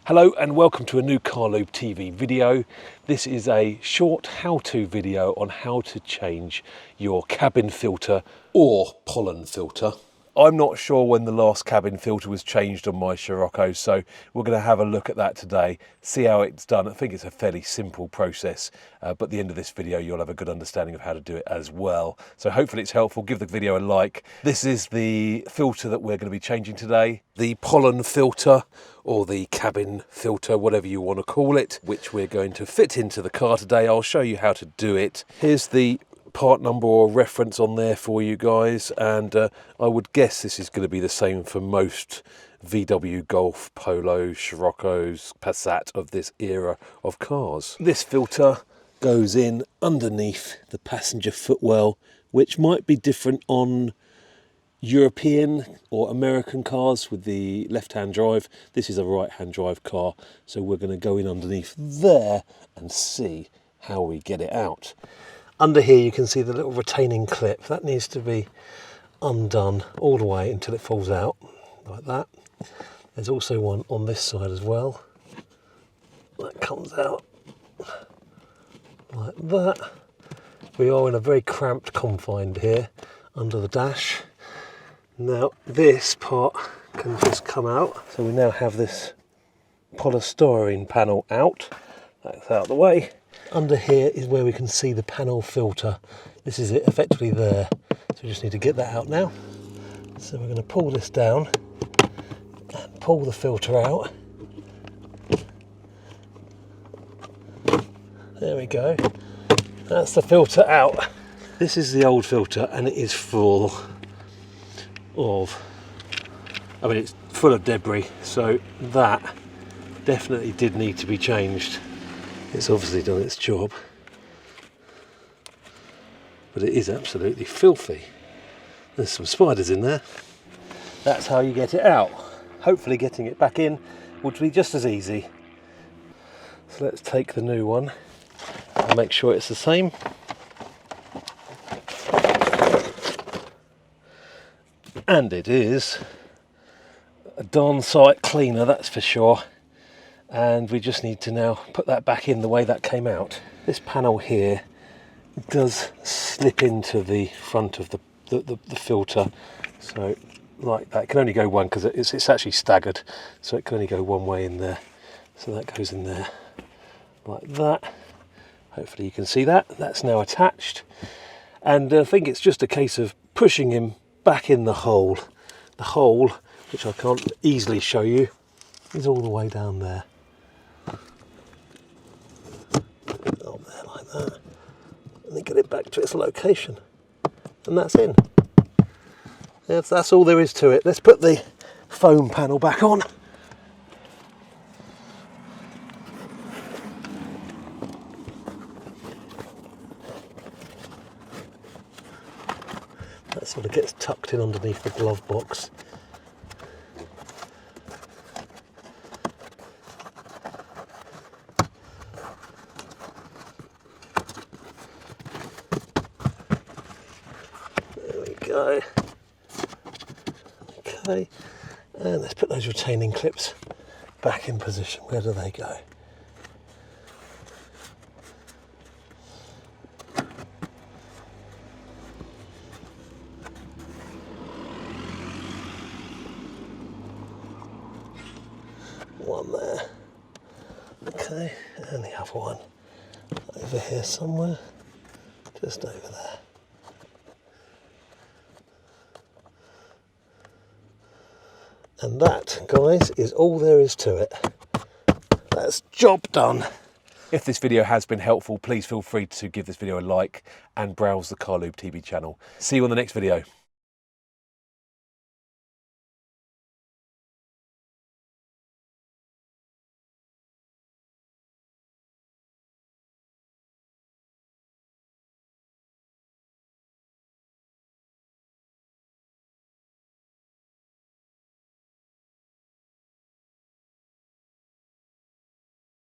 Hello and welcome to a new Carlubetv video. This is a short how-to video on how to change your cabin filter or pollen filter. I'm not sure when the last cabin filter was changed on my Scirocco, so we're going to have a look at that today, see how it's done. I think it's a fairly simple process, but at the end of this video you'll have a good understanding of how to do it as well. So hopefully it's helpful. Give the video a like. This is the filter that we're going to be changing today, the pollen filter or the cabin filter, whatever you want to call it, which we're going to fit into the car today. I'll show you how to do it. Here's the part number or reference on there for you guys, and I would guess this is going to be the same for most VW Golf, Polo, Sciroccos, Passat of this era of cars. This filter goes in underneath the passenger footwell, which might be different on European or American cars with the left-hand drive. This is a right-hand drive car, so we're going to go in underneath there and see how we get it out. Under here you can see the little retaining clip. That needs to be undone all the way until it falls out, like that. There's also one on this side as well. That comes out like that. We are in a very cramped confine here under the dash. Now this part can just come out. So we now have this polystyrene panel out. That's out of the way. Under here is where we can see the panel filter. This is it effectively there. So we just need to get that out now. So we're going to pull this down and pull the filter out. There we go. That's the filter out. This is the old filter and it is full of, it's full of debris. So that definitely did need to be changed. It's obviously done its job, but it is absolutely filthy. There's some spiders in there. That's how you get it out. Hopefully getting it back in would be just as easy. So let's take the new one and make sure it's the same. And it is a darn sight cleaner, that's for sure. And we just need to now put that back in the way that came out. This panel here does slip into the front of the filter, so like that. It can only go one because it's actually staggered, so it can only go one way in there. So that goes in there like that. Hopefully you can see that. That's now attached, and I think it's just a case of pushing him back in the hole. The hole, which I can't easily show you, is all the way down there. Up there like that, and then get it back to its location, and that's in. Yes, that's all there is to it. Let's put the foam panel back on. That sort of gets tucked in underneath the glove box. Go. Okay, and let's put those retaining clips back in position. Where do they go? One there. Okay, and the other one over here somewhere, just over there. And that, guys, is all there is to it. That's job done. If this video has been helpful, please feel free to give this video a like and browse the Carlubetv channel. See you on the next video.